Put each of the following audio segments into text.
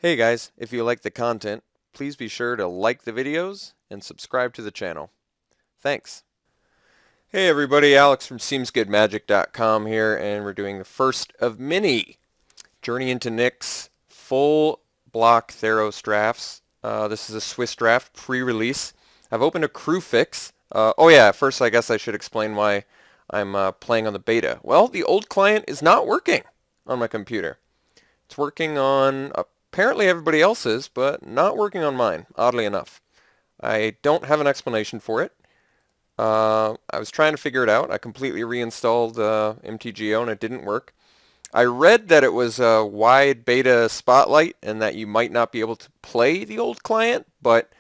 Hey guys, if you like the content, please be sure to like the videos and subscribe to the channel. Thanks. Hey everybody, Alex from SeemsGoodMagic.com here, and we're doing the first of many Journey into Nyx full block Theros drafts. This is a Swiss draft pre-release. I've opened a crew fix. Oh yeah, first I guess I should explain why I'm playing on the beta. Well, the old client is not working on my computer. It's working on apparently everybody else's, but not working on mine, oddly enough. I don't have an explanation for it. I was trying to figure it out. I completely reinstalled MTGO and it didn't work. I read that it was a wide beta spotlight and that you might not be able to play the old client, but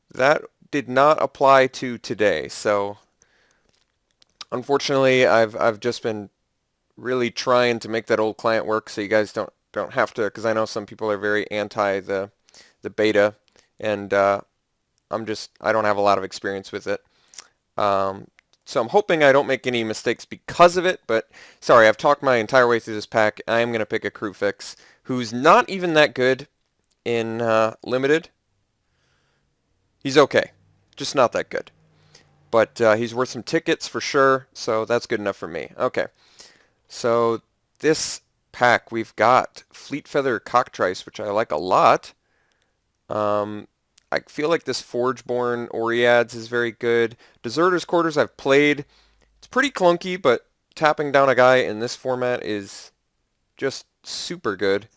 that did not apply to today. So unfortunately, I've just been really trying to make that old client work so you guys don't have to, because I know some people are very anti the beta, and I don't have a lot of experience with it. So I'm hoping I don't make any mistakes because of it, but sorry, I've talked my entire way through this pack. I am going to pick a crew fix who's not even that good in limited. He's okay, just not that good. But he's worth some tickets for sure, so that's good enough for me. Okay, so this pack we've got Fleet Feather Cockatrice, which I like a lot. I feel like this Forgeborn Oreads is very good. Deserter's Quarters I've played. It's pretty clunky, but tapping down a guy in this format is just super good.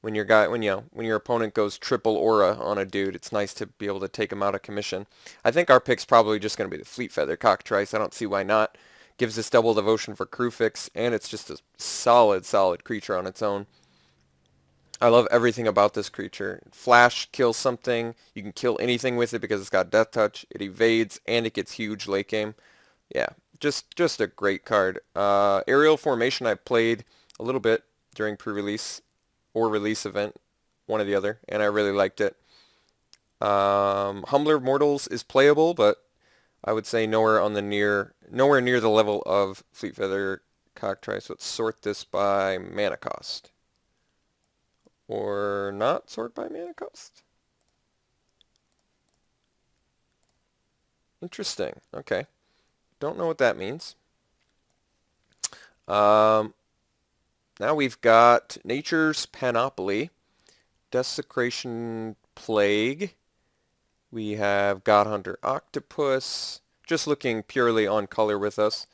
When your opponent goes triple aura on a dude, it's nice to be able to take him out of commission. I think our pick's probably just going to be the Fleet Feather Cockatrice. I don't see why not. Gives us double devotion for crew fix, and it's just a solid creature on its own. I love everything about this creature. Flash kills something. You can kill anything with it because it's got Death Touch. It evades, and it gets huge late game. Yeah, just a great card. Aerial Formation I played a little bit during pre-release or release event, one or the other, and I really liked it. Humbler Mortals is playable, but I would say nowhere near the level of Fleet Feather Cockatrice. Let's sort this by mana cost. Or not sort by mana cost? Interesting. Okay. Don't know what that means. Now we've got Nature's Panoply, Desecration Plague. We have Godhunter Octopus, just looking purely on color with us.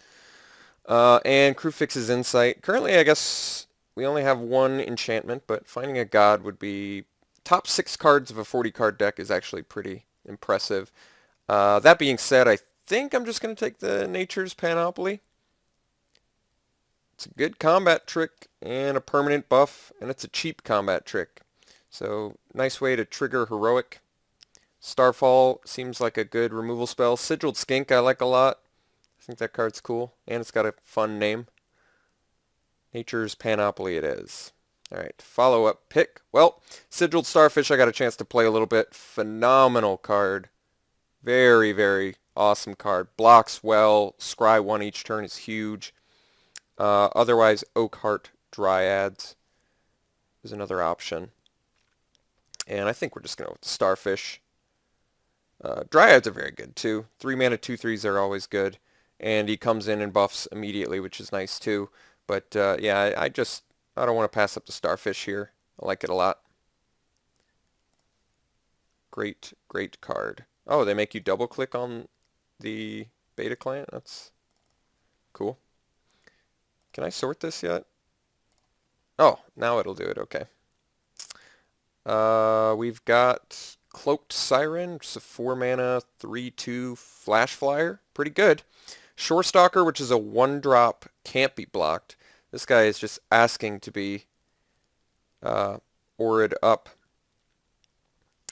And Crew Fix's Insight. Currently, I guess we only have one enchantment, but finding a god would be... Top 6 cards of a 40-card deck is actually pretty impressive. That being said, I think I'm just going to take the Nature's Panoply. It's a good combat trick and a permanent buff, and it's a cheap combat trick. So, nice way to trigger Heroic. Starfall seems like a good removal spell. Sigiled Skink I like a lot. I think that card's cool, and it's got a fun name. Nature's Panoply it is. Alright, follow-up pick. Well, Sigiled Starfish I got a chance to play a little bit. Phenomenal card. Very awesome card. Blocks well. Scry 1 each turn is huge. Otherwise, Oakheart Dryads is another option. And I think we're just going to go with the Starfish. Dryads are very good too. 3 mana 2/3s are always good. And he comes in and buffs immediately, which is nice too. But yeah, I don't want to pass up the Starfish here. I like it a lot. Great card. Oh, they make you double click on the beta client? That's cool. Can I sort this yet? Oh, now it'll do it. Okay. We've got Cloaked Siren, which is a 4 mana 3/2 Flash Flyer. Pretty good. Shorestalker, which is a 1-drop, can't be blocked. This guy is just asking to be Aurid up.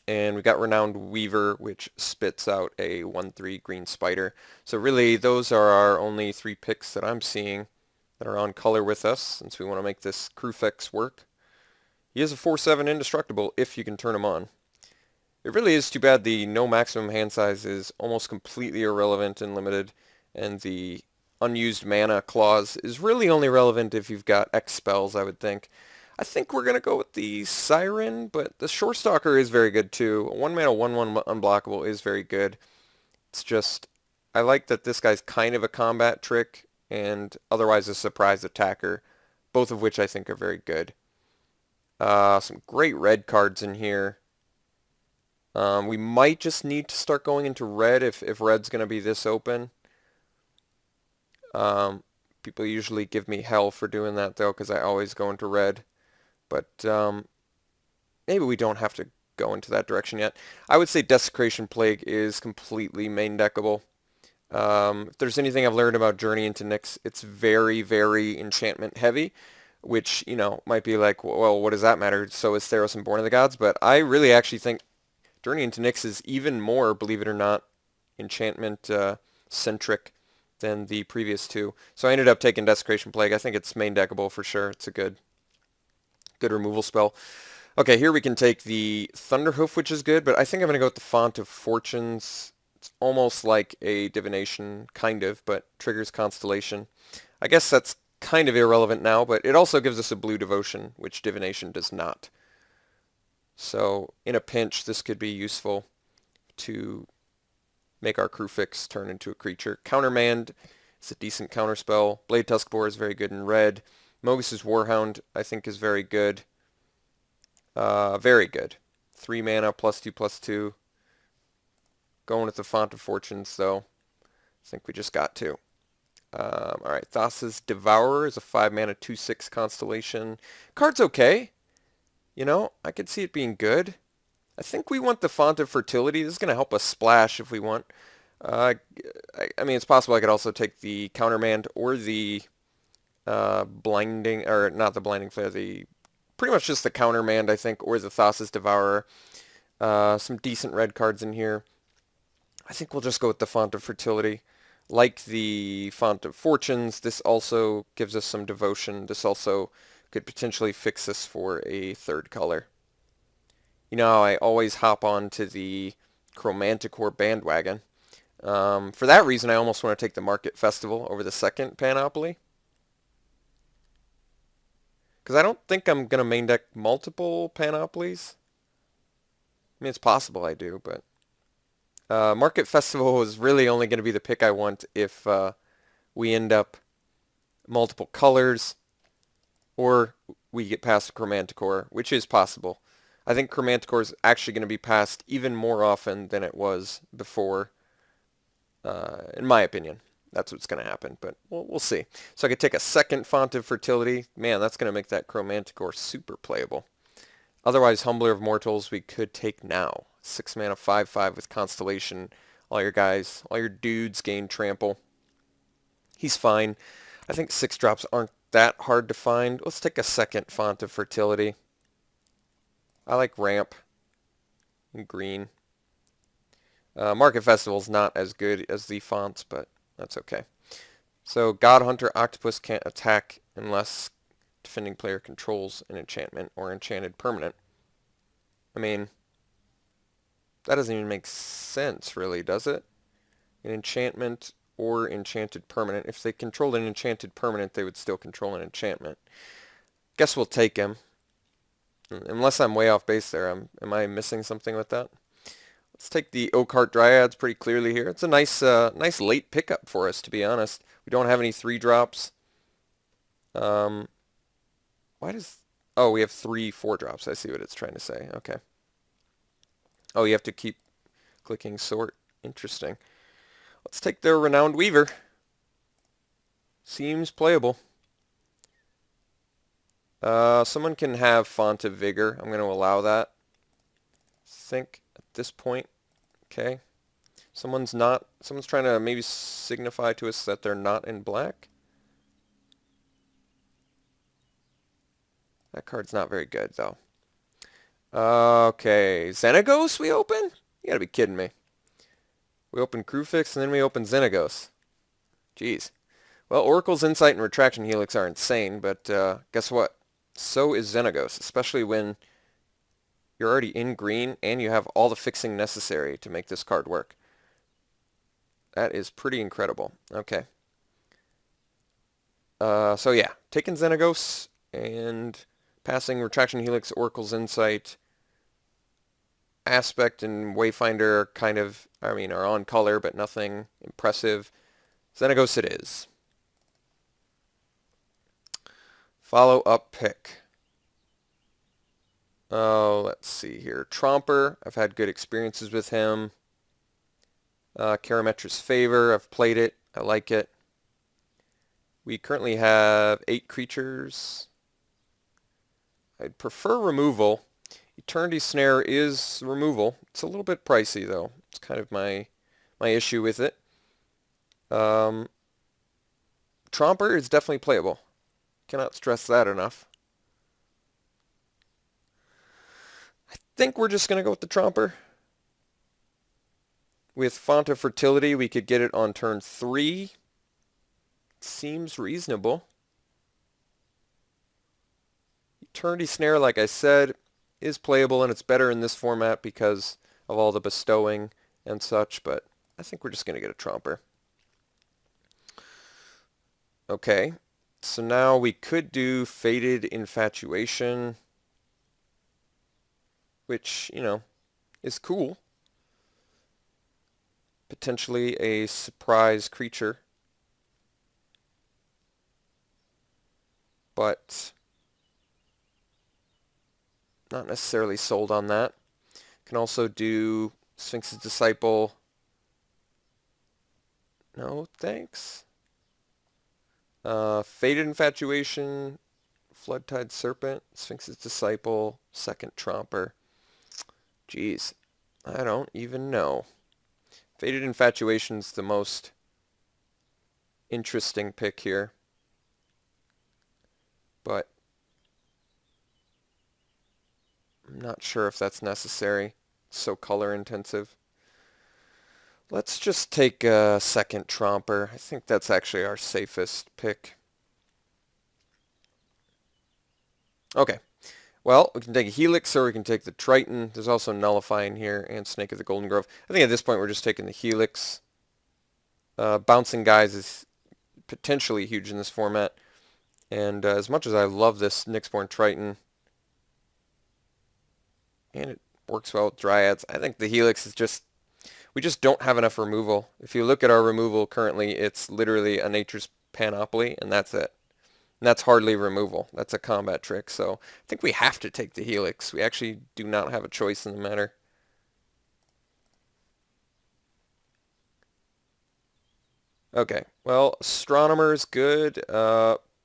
And we got Renowned Weaver, which spits out a 1/3 green spider. So really, those are our only 3 picks that I'm seeing that are on color with us, since we want to make this crew fix work. He is a 4/7 indestructible if you can turn him on. It really is too bad the no maximum hand size is almost completely irrelevant in limited, and the unused mana clause is really only relevant if you've got X spells, I would think. I think we're going to go with the Siren, but the Shorestalker is very good too. A 1 mana 1/1 unblockable is very good. It's just, I like that this guy's kind of a combat trick and otherwise a surprise attacker, both of which I think are very good. Some great red cards in here. We might just need to start going into red if red's going to be this open. People usually give me hell for doing that though, because I always go into red. But maybe we don't have to go into that direction yet. I would say Desecration Plague is completely main deckable. If there's anything I've learned about Journey into Nyx, it's very, very enchantment heavy, which, you know, might be like, well, what does that matter? So is Theros and Born of the Gods, but I really actually think Journey into Nyx is even more, believe it or not, enchantment centric than the previous two. So I ended up taking Desecration Plague. I think it's main deckable for sure. It's a good removal spell. Okay, here we can take the Thunderhoof, which is good, but I think I'm going to go with the Font of Fortunes. It's almost like a divination, kind of, but triggers Constellation. I guess that's kind of irrelevant now, but it also gives us a blue devotion, which divination does not. So in a pinch, this could be useful to make our Crucifix turn into a creature. Countermand is a decent counterspell. Blade Tuskboar is very good in red. Mogus's Warhound, I think, is very good. Very good. 3 mana, +2/+2. Going with the Font of Fortunes, though. I think we just got to. Alright, Thassa's Devourer is a 5 mana, 2/6 Constellation. Card's okay. You know, I could see it being good. I think we want the Font of Fertility. This is going to help us splash if we want. I mean, it's possible I could also take the Countermand or the Blinding, or not the Blinding Flare, pretty much just the Countermand, I think, or the Thassa's Devourer. Some decent red cards in here. I think we'll just go with the Font of Fertility. Like the Font of Fortunes, this also gives us some devotion. This also could potentially fix us for a third color. You know, I always hop on to the Chromanticore bandwagon. For that reason, I almost want to take the Market Festival over the second Panoply. Because I don't think I'm going to main deck multiple Panoplies. I mean, it's possible I do, but Market Festival is really only going to be the pick I want if we end up multiple colors or we get past Chromanticore, which is possible. I think Chromanticore is actually going to be passed even more often than it was before, in my opinion. That's what's going to happen, but we'll see. So I could take a second Font of Fertility. Man, that's going to make that Chromanticore super playable. Otherwise, Humbler of Mortals we could take now. 6 mana, 5/5 with Constellation. All your guys, all your dudes gain trample. He's fine. I think 6-drops aren't that hard to find. Let's take a second Font of Fertility. I like Ramp in green. Market Festival's not as good as the fonts, but that's okay. So God Hunter Octopus can't attack unless defending player controls an enchantment or enchanted permanent. I mean, that doesn't even make sense, really, does it? An enchantment or enchanted permanent. If they controlled an enchanted permanent, they would still control an enchantment. Guess we'll take him. Unless I'm way off base there. Am I missing something with that? Let's take the Oakheart Dryads pretty clearly here. It's a nice late pickup for us, to be honest. We don't have any 3-drops. Why does... Oh, we have 3 4-drops. I see what it's trying to say. Okay. Oh, you have to keep clicking sort. Interesting. Let's take their Renowned Weaver. Seems playable. Someone can have Font of Vigor. I'm going to allow that. I think at this point. Okay. Someone's trying to maybe signify to us that they're not in black. That card's not very good, though. Okay. Xenagos we open? You gotta be kidding me. We open Crucifix and then we open Xenagos. Jeez. Well, Oracle's Insight and Retraction Helix are insane, but guess what? So is Xenagos, especially when you're already in green and you have all the fixing necessary to make this card work. That is pretty incredible. Okay. So yeah, taking Xenagos and Passing, Retraction Helix, Oracle's Insight, Aspect, and Wayfinder are kind of, are on color, but nothing impressive. Xenagos it is. Follow-up pick. Oh, let's see here. Tromper, I've had good experiences with him. Karametra's Favor, I've played it. I like it. We currently have 8 creatures. I'd prefer removal. Eternity Snare is removal. It's a little bit pricey, though. It's kind of my issue with it. Tromper is definitely playable. Cannot stress that enough. I think we're just going to go with the Tromper. With Font of Fertility, we could get it on turn 3. Seems reasonable. Eternity Snare, like I said, is playable, and it's better in this format because of all the bestowing and such, but I think we're just going to get a Tromper. Okay, so now we could do Faded Infatuation, which, is cool. Potentially a surprise creature. But not necessarily sold on that. Can also do Sphinx's Disciple. No, thanks. Faded Infatuation, Floodtide Serpent, Sphinx's Disciple, second Tromper. Jeez, I don't even know. Faded Infatuation's the most interesting pick here. But I'm not sure if that's necessary. It's so color intensive. Let's just take a second Tromper. I think that's actually our safest pick. Okay. Well, we can take a Helix or we can take the Triton. There's also Nullify in here and Snake of the Golden Grove. I think at this point we're just taking the Helix. Bouncing Guys is potentially huge in this format. And as much as I love this Nyxborn Triton, and it works well with Dryads, I think the Helix is just, we just don't have enough removal. If you look at our removal currently, it's literally a Nature's Panoply, and that's it. And that's hardly removal. That's a combat trick, so I think we have to take the Helix. We actually do not have a choice in the matter. Okay, well, Astronomer's good.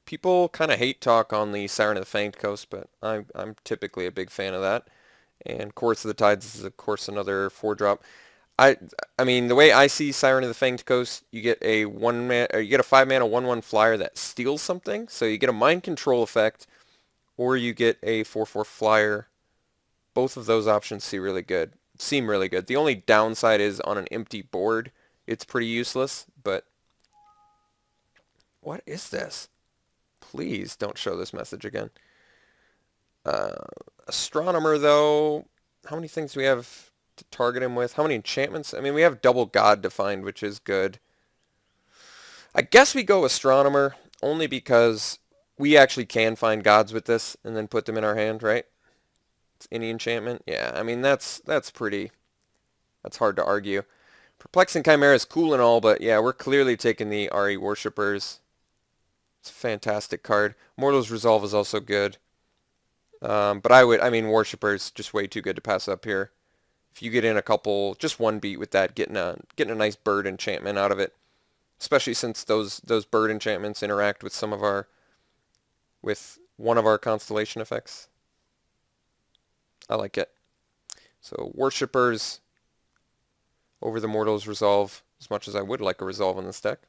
People kind of hate talk on the Siren of the Fanged Coast, but I'm typically a big fan of that. And Chorus of the Tides is, of course, another 4-drop. I mean, the way I see Siren of the Fanged Coast, you get a 5-mana 1/1 flyer that steals something. So you get a mind control effect, or you get a 4/4 flyer. Both of those options seem really good. The only downside is on an empty board, it's pretty useless. But what is this? Please don't show this message again. Astronomer, though, how many things do we have to target him with? How many enchantments? I mean, we have double God defined, which is good. I guess we go Astronomer only because we actually can find gods with this and then put them in our hand, right? It's any enchantment. Yeah, I mean, that's hard to argue. Perplexing Chimera is cool and all, but yeah, we're clearly taking the RE Worshippers. It's a fantastic card. Mortal's Resolve is also good. But I mean, Worshippers just way too good to pass up here. If you get in a couple, just one beat with that, getting a nice bird enchantment out of it, especially since those bird enchantments interact with with one of our constellation effects. I like it. So Worshippers over the Mortal's Resolve, as much as I would like a Resolve in this deck.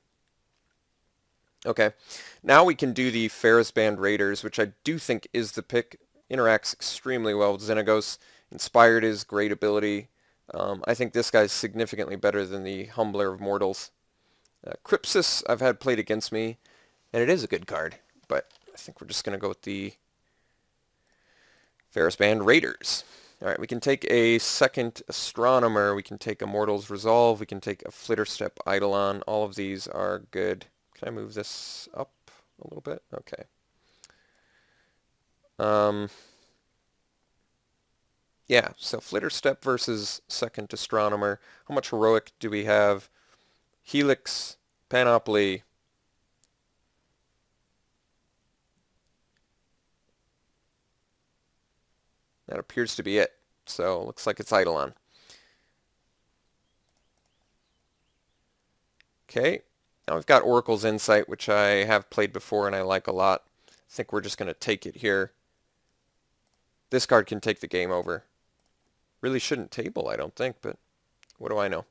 Okay, now we can do the Ferris Band Raiders, which I do think is the pick. Interacts extremely well with Xenagos. Inspired is great ability. I think this guy's significantly better than the Humbler of Mortals. Crypsis I've had played against me, and it is a good card, but I think we're just going to go with the Ferris Band Raiders. All right, we can take a second Astronomer. We can take a Mortal's Resolve. We can take a Flitterstep Eidolon. All of these are good. Can I move this up a little bit? Okay. Um, yeah, so Flitter Step versus Second Astronomer. How much heroic do we have? Helix, Panoply. That appears to be it. So looks like it's Eidolon. Okay, now we've got Oracle's Insight, which I have played before and I like a lot. I think we're just going to take it here. This card can take the game over. Really shouldn't table, I don't think, but what do I know?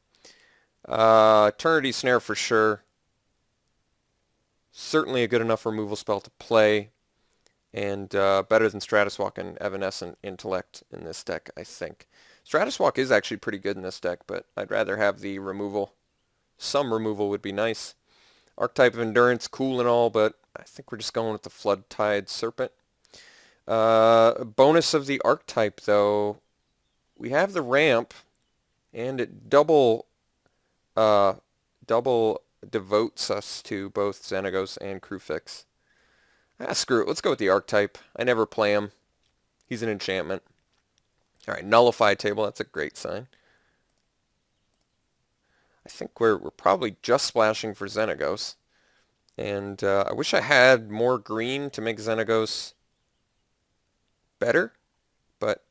Eternity Snare for sure. Certainly a good enough removal spell to play, and better than Stratus Walk and Evanescent Intellect in this deck, I think. Stratus Walk is actually pretty good in this deck, but I'd rather have the removal. Some removal would be nice. Archetype of Endurance, cool and all, but I think we're just going with the Flood Tide Serpent. Bonus of the archetype, though, we have the ramp, and it double devotes us to both Xenagos and Crewfix. Screw it. Let's go with the archetype. I never play him. He's an enchantment. All right, nullify table. That's a great sign. I think we're probably just splashing for Xenagos. And I wish I had more green to make Xenagos better, but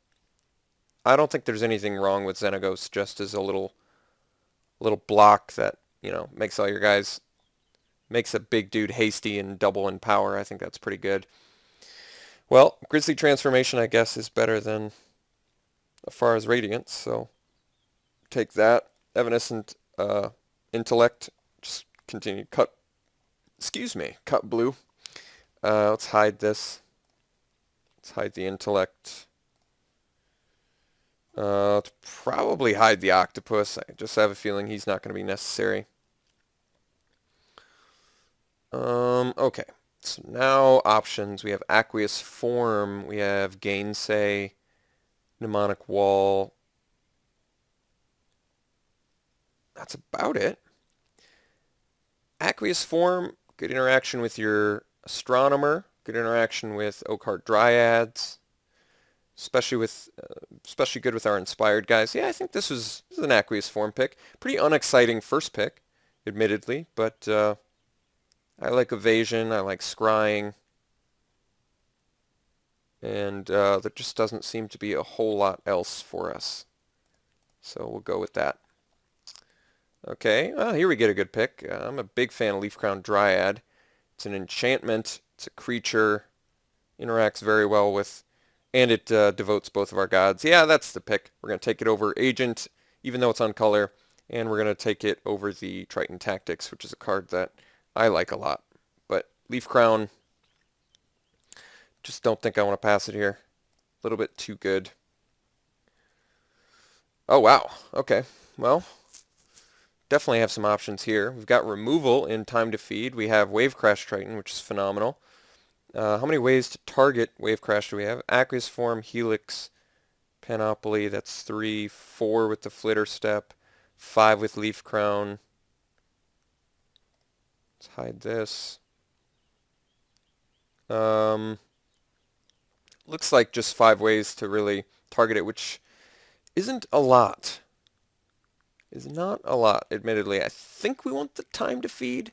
I don't think there's anything wrong with Xenagos just as a little block that, you know, makes all your guys, makes a big dude hasty and double in power. I think that's pretty good. Well, Grizzly Transformation, I guess, is better than Afara's Radiance, so take that. Evanescent Intellect, just continue cut blue. Let's hide this. Let's hide the Intellect. Let's probably hide the Octopus. I just have a feeling he's not going to be necessary. Okay. So now options. We have Aqueous Form. We have Gainsay, Mnemonic Wall. That's about it. Aqueous Form, good interaction with your Astronomer. Good interaction with Oakheart Dryads. Especially good with our inspired guys. Yeah, I think this is an Aqueous Form pick. Pretty unexciting first pick, admittedly, but I like Evasion, I like Scrying, and there just doesn't seem to be a whole lot else for us. So we'll go with that. Okay, well, here we get a good pick. I'm a big fan of Leafcrown Dryad. It's an enchantment, it's a creature, interacts very well with, and it devotes both of our gods. Yeah, that's the pick. We're going to take it over Agent, even though it's on color, and we're going to take it over the Triton Tactics, which is a card that I like a lot. But Leaf Crown, just don't think I want to pass it here. A little bit too good. Oh, wow. Okay. Well, definitely have some options here. We've got removal in Time to Feed. We have Wave Crash Triton, which is phenomenal. How many ways to target Wave Crash do we have? Aqueous Form, Helix, Panoply. That's 3, 4 with the Flitter Step, 5 with Leaf Crown. Let's hide this. Looks like just 5 ways to really target it, which isn't a lot. Is not a lot, admittedly. I think we want the Time to Feed.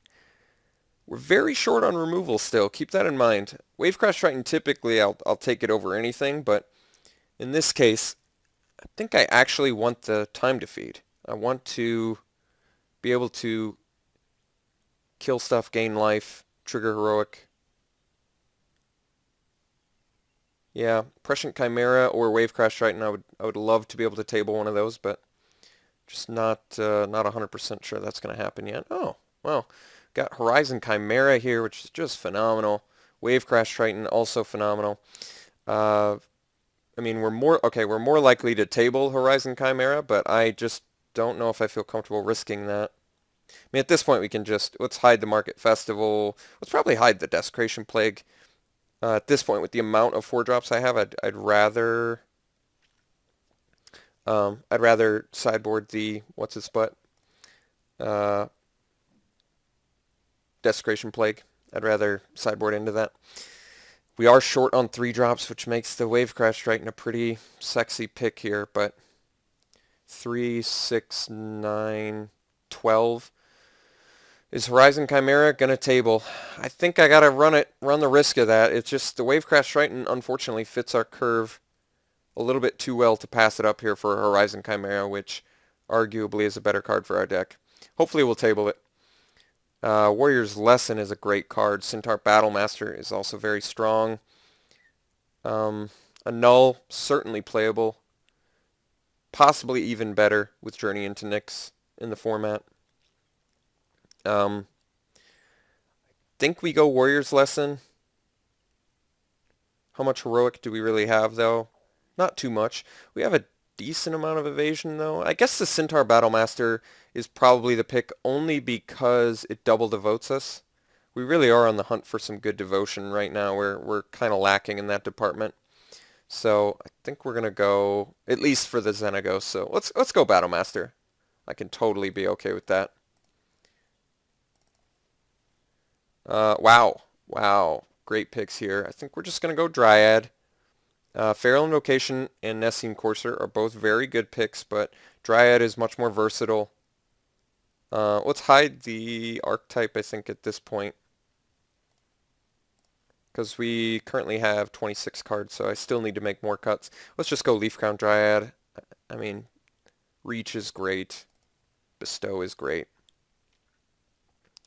We're very short on removal still. Keep that in mind. Wave Crash Triton, typically I'll take it over anything, but in this case, I think I actually want the Time to Feed. I want to be able to kill stuff, gain life, trigger heroic. Yeah, Prescient Chimera or Wave Crash Triton, I would love to be able to table one of those, but just not 100% sure that's going to happen yet. Oh, well, got Horizon Chimera here, which is just phenomenal. Wave Crash Triton, also phenomenal. I mean, we're more likely to table Horizon Chimera, but I just don't know if I feel comfortable risking that. I mean, at this point, we can just, let's hide the Market Festival. Let's probably hide the Desecration Plague. At this point, with the amount of 4-drops I have, I'd rather sideboard the Desecration Plague. I'd rather sideboard into that. We are short on 3 drops, which makes the Wave Crash Triton a pretty sexy pick here, but 3, 6, 9, 12. Is Horizon Chimera going to table? I think I got to run the risk of that. It's just the Wave Crash Triton unfortunately fits our curve a little bit too well to pass it up here for Horizon Chimera, which arguably is a better card for our deck. Hopefully we'll table it. Warrior's Lesson is a great card. Centaur Battlemaster is also very strong. A Null, certainly playable. Possibly even better with Journey into Nyx in the format. Think we go Warrior's Lesson. How much heroic do we really have, though? Not too much. We have a decent amount of evasion, though. I guess the Centaur Battlemaster is probably the pick only because it double devotes us. We really are on the hunt for some good devotion right now. We're kind of lacking in that department. So I think we're going to go, at least for the Xenagos. So let's go Battlemaster. I can totally be okay with that. Wow. Great picks here. I think we're just going to go Dryad. Feral Invocation and Nessim Courser are both very good picks, but Dryad is much more versatile. Let's hide the archetype, I think, at this point, because we currently have 26 cards, so I still need to make more cuts. Let's just go Leaf Crown Dryad. I mean, Reach is great. Bestow is great.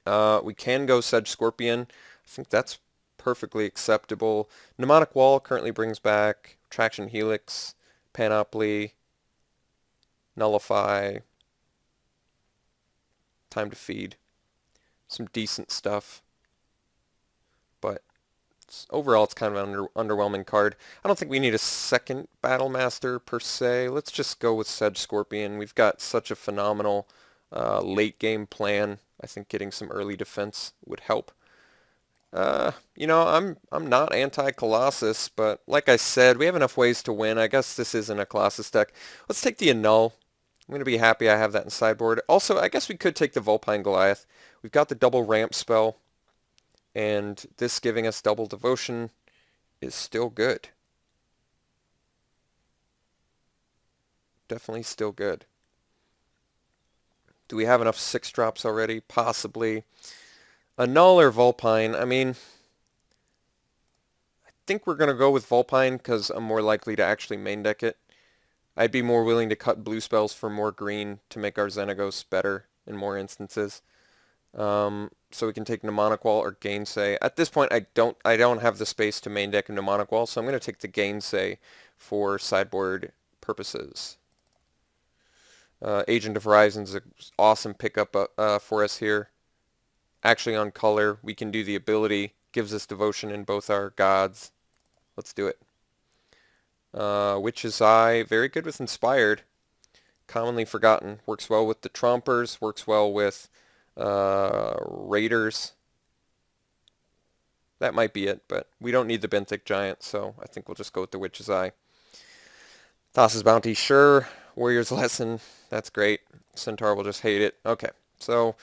We can go Sedge Scorpion. I think that's perfectly acceptable. Mnemonic Wall currently brings back Traction Helix, Panoply, Nullify, Time to Feed. Some decent stuff. But overall, it's kind of an underwhelming card. I don't think we need a second Battlemaster per se. Let's just go with Sedge Scorpion. We've got such a phenomenal late game plan. I think getting some early defense would help. I'm not anti-Colossus, but like I said, we have enough ways to win. I guess this isn't a Colossus deck. Let's take the Annul. I'm going to be happy I have that in sideboard. Also, I guess we could take the Vulpine Goliath. We've got the double ramp spell, and this giving us double devotion is still good. Definitely still good. Do we have enough 6 drops already? Possibly. Annul or Vulpine? I mean, I think we're going to go with Vulpine because I'm more likely to actually main deck it. I'd be more willing to cut blue spells for more green to make our Xenagos better in more instances. So we can take Mnemonic Wall or Gainsay. At this point, I don't have the space to main deck a Mnemonic Wall, so I'm going to take the Gainsay for sideboard purposes. Agent of Horizon's an awesome pickup for us here. Actually on color, we can do the ability. Gives us devotion in both our gods. Let's do it. Witch's Eye, very good with Inspired. Commonly forgotten. Works well with the Trompers. Works well with Raiders. That might be it, but we don't need the Benthic Giant, so I think we'll just go with the Witch's Eye. Thassa's Bounty, sure. Warrior's Lesson, that's great. Centaur will just hate it. Okay, so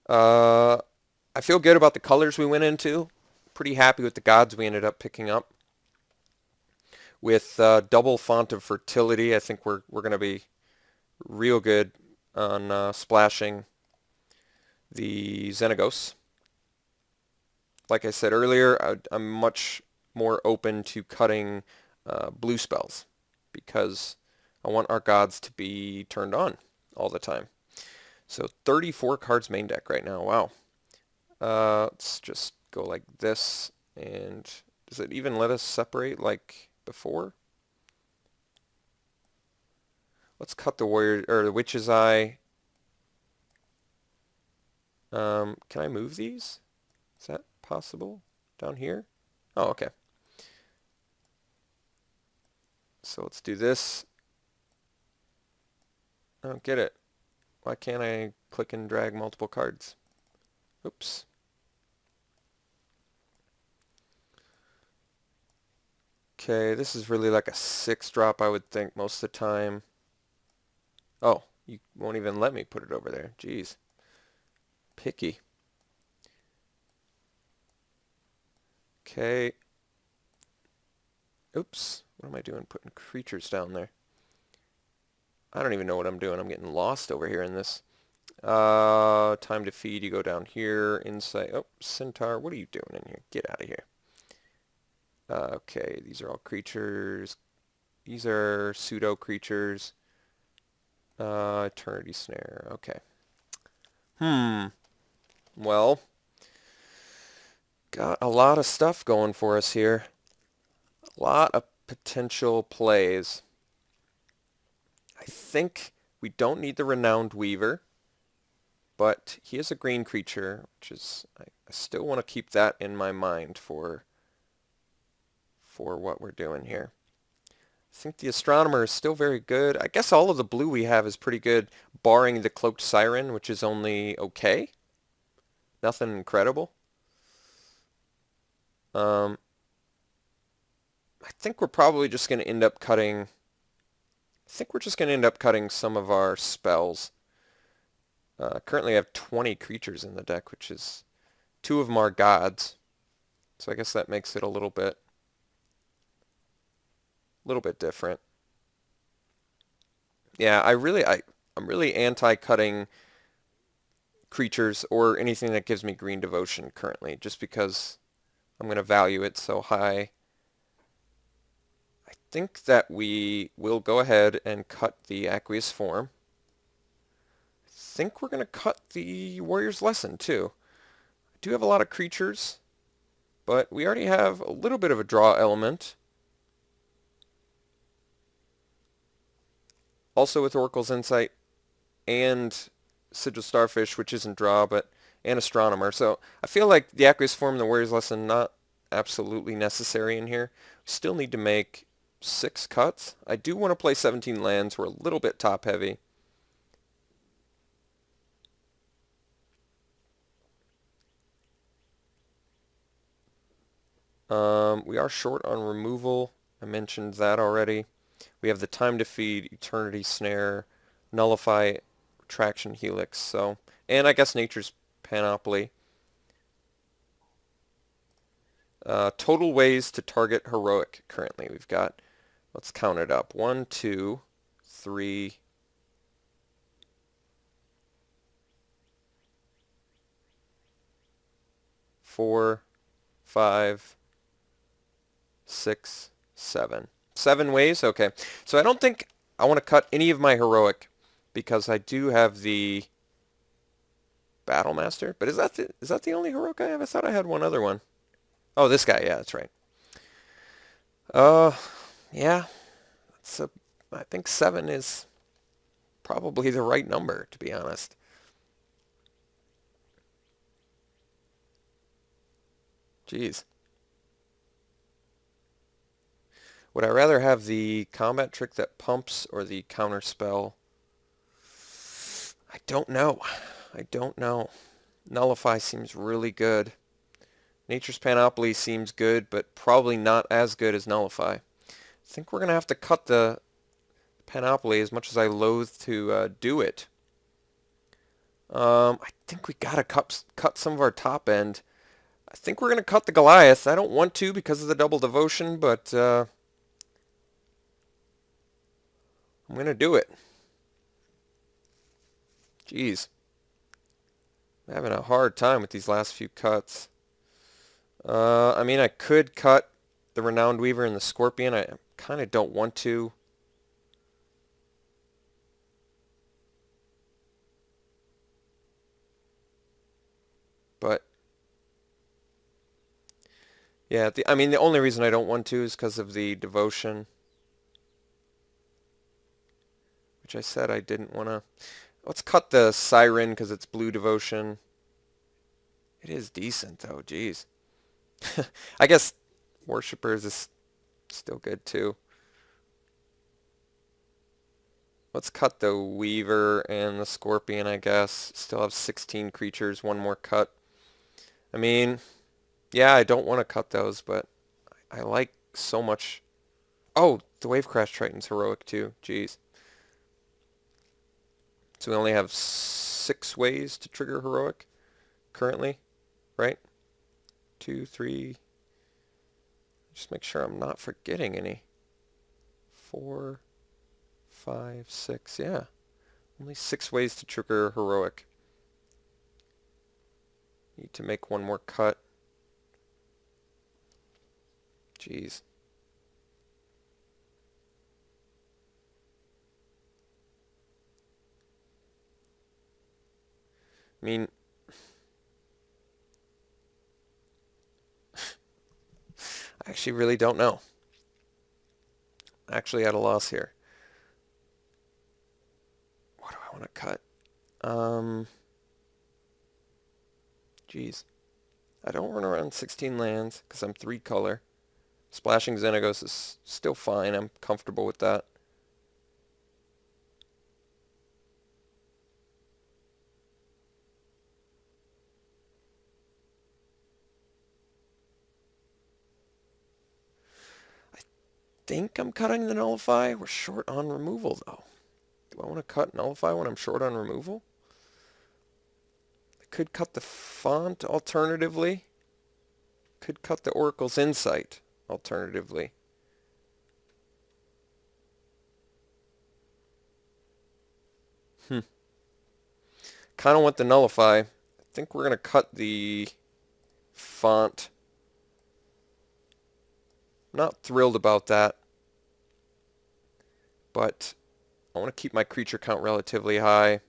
I feel good about the colors we went into. Pretty happy with the gods we ended up picking up. With double Font of Fertility, I think we're going to be real good on splashing the Xenagos. Like I said earlier, I'm much more open to cutting blue spells because I want our gods to be turned on all the time. So 34 cards main deck right now. Wow. Let's just go like this. And does it even let us separate like before? Let's cut the Warrior or the Witch's Eye. Can I move these? Is that possible down here? Oh, okay. So let's do this. I don't get it. Why can't I click and drag multiple cards? Oops. Okay, this is really like a 6 drop, I would think, most of the time. Oh, you won't even let me put it over there. Jeez. Picky. Okay. Oops. What am I doing putting creatures down there? I don't even know what I'm doing. I'm getting lost over here in this. Time to feed. You go down here. Insight. Oh, Centaur. What are you doing in here? Get out of here. Okay, these are all creatures. These are pseudo creatures. Eternity Snare. Okay. Well, got a lot of stuff going for us here. A lot of potential plays. I think we don't need the Renowned Weaver, but he is a green creature, which is I still want to keep that in my mind for what we're doing here. I think the Astronomer is still very good. I guess all of the blue we have is pretty good, barring the Cloaked Siren, which is only okay. Nothing incredible. I think we're probably just going to end up cutting... I think we're just going to end up cutting some of our spells. Currently I have 20 creatures in the deck, which is 2 of them are gods. So I guess that makes it a little bit different. Yeah, I'm really anti-cutting creatures or anything that gives me green devotion currently, just because I'm going to value it so high. I think that we will go ahead and cut the Aqueous Form. I think we're going to cut the Warrior's Lesson too. I do have a lot of creatures, but we already have a little bit of a draw element. Also with Oracle's Insight and Sigil Starfish, which isn't draw, but and Astronomer. So I feel like the Aqueous Form and the Warrior's Lesson not absolutely necessary in here. We still need to make 6 cuts. I do want to play 17 lands. We're a little bit top heavy. We are short on removal. I mentioned that already. We have the Time to Feed, Eternity Snare, Nullify, Traction Helix. So, and I guess Nature's Panoply. Total ways to target Heroic currently. We've got, let's count it up. 1, 2, 3, 4, 5, 6, 7. 7 ways? Okay. So I don't think I want to cut any of my Heroic because I do have the Battlemaster. But is that the only Heroic I have? I thought I had one other one. Oh, this guy. Yeah, that's right. Yeah. I think 7 is probably the right number, to be honest. Jeez. Would I rather have the combat trick that pumps or the counter spell? I don't know. I don't know. Nullify seems really good. Nature's Panoply seems good, but probably not as good as Nullify. I think we're going to have to cut the Panoply as much as I loathe to do it. I think we got to cut some of our top end. I think we're going to cut the Goliath. I don't want to because of the double devotion, but I'm going to do it. Jeez. I'm having a hard time with these last few cuts. I mean, I could cut the Renowned Weaver and the Scorpion. I kind of don't want to. But, yeah, I mean, the only reason I don't want to is because of the devotion. Which I said I didn't want to. Let's cut the Siren because it's blue devotion. It is decent, though. Jeez. I guess Worshippers is still good, too. Let's cut the Weaver and the Scorpion, I guess. Still have 16 creatures, one more cut. I mean, yeah, I don't want to cut those, but I like so much. Oh, the Wavecrash Triton's heroic, too. Jeez. So we only have 6 ways to trigger heroic currently, right? 2, 3. Just make sure I'm not forgetting any. 4, 5, 6, yeah. Only 6 ways to trigger heroic. Need to make one more cut. Jeez. I mean, I actually really don't know. Actually at a loss here. What do I want to cut? Jeez. I don't run around 16 lands because I'm 3 color. Splashing Xenagos is still fine. I'm comfortable with that. I think I'm cutting the Nullify. We're short on removal, though. Do I want to cut Nullify when I'm short on removal? I could cut the font alternatively. Could cut the Oracle's Insight alternatively. Kind of want the Nullify. I think we're going to cut the font. Not thrilled about that. But I want to keep my creature count relatively high.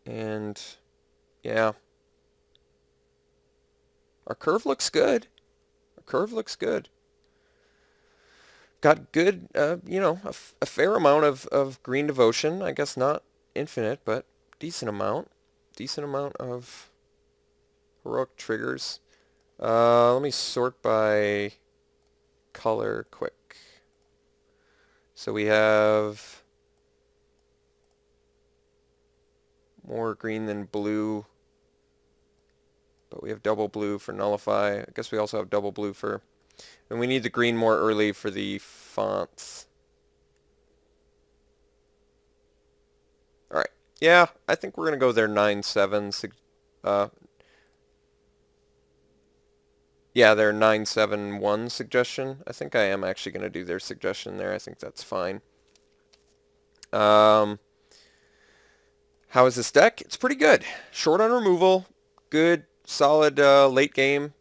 And yeah. Our curve looks good. Our curve looks good. Got good, you know, a fair amount of green devotion. I guess not infinite, but decent amount. Decent amount of heroic triggers. Let me sort by color quick. So we have more green than blue, but we have double blue for Nullify. I guess we also have double blue for... And we need the green more early for the fonts. Alright. Yeah, I think we're going to go their 9-7. Yeah, their 9-7-1 suggestion. I think I am actually going to do their suggestion there. I think that's fine. How is this deck? It's pretty good. Short on removal. Good, solid late game.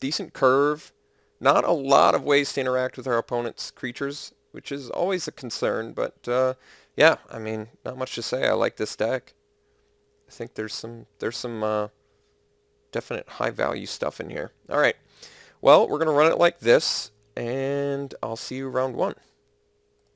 Decent curve. Not a lot of ways to interact with our opponent's creatures, which is always a concern, but yeah, I mean, not much to say. I like this deck. I think there's some definite high value stuff in here. All right. Well, we're going to run it like this, and I'll see you round 1.